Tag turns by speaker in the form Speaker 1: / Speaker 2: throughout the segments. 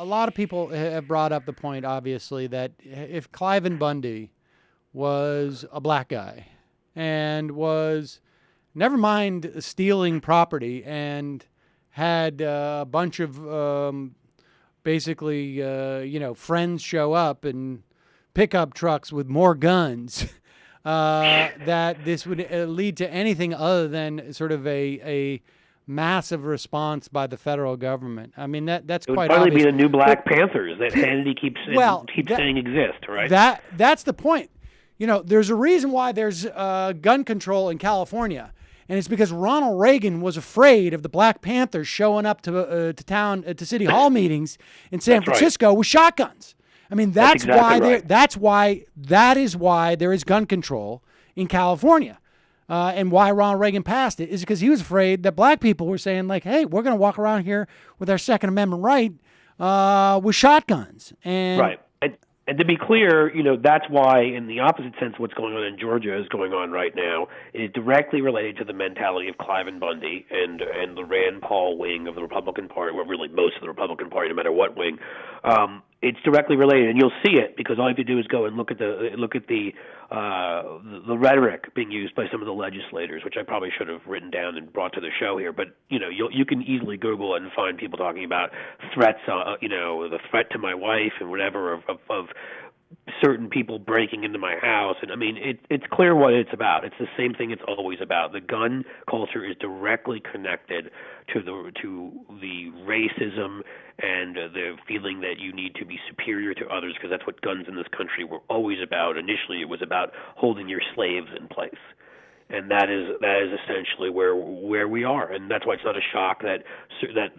Speaker 1: a lot of people have brought up the point, obviously, that if Cliven Bundy was a black guy and was, never mind stealing property, and had a bunch of basically, friends show up in pickup trucks with more guns, that this would lead to anything other than sort of a massive response by the federal government. I mean, that's
Speaker 2: It would
Speaker 1: quite
Speaker 2: finally
Speaker 1: obvious.
Speaker 2: be the new Black Panthers that Hannity keeps saying exist, right?
Speaker 1: That's the point. There's a reason why there's gun control in California, and it's because Ronald Reagan was afraid of the Black Panthers showing up to city hall meetings in San Francisco with shotguns. I mean, that is why there is gun control in California. And why Ronald Reagan passed it is because he was afraid that black people were saying, like, hey, we're going to walk around here with our Second Amendment right with shotguns.
Speaker 2: Right. And to be clear, that's why, in the opposite sense, what's going on in Georgia is going on right now. It is directly related to the mentality of Cliven Bundy and the Rand Paul wing of the Republican Party, well, really most of the Republican Party, no matter what wing. It's directly related, and you'll see it because all you have to do is go and look at the rhetoric being used by some of the legislators, which I probably should have written down and brought to the show here. But you can easily Google it and find people talking about threats, the threat to my wife and whatever of certain people breaking into my house. And I mean, it's clear what it's about. It's the same thing it's always about. The gun culture is directly connected to the racism and the feeling that you need to be superior to others, because that's what guns in this country were always about. Initially, it was about holding your slaves in place. And that is essentially where we are, and that's why it's not a shock that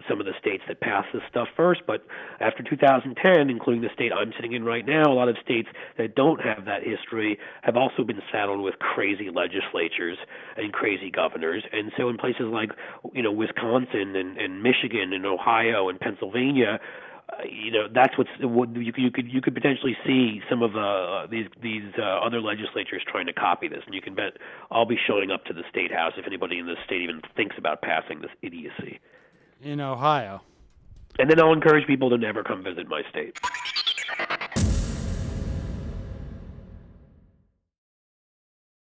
Speaker 2: some of the states that passed this stuff first, but after 2010, including the state I'm sitting in right now, a lot of states that don't have that history have also been saddled with crazy legislatures and crazy governors. And so in places like Wisconsin and Michigan and Ohio and Pennsylvania, that's what you could potentially see some of these other legislatures trying to copy this, and you can bet I'll be showing up to the state house if anybody in the state even thinks about passing this idiocy
Speaker 1: in Ohio.
Speaker 2: And then I'll encourage people to never come visit my state.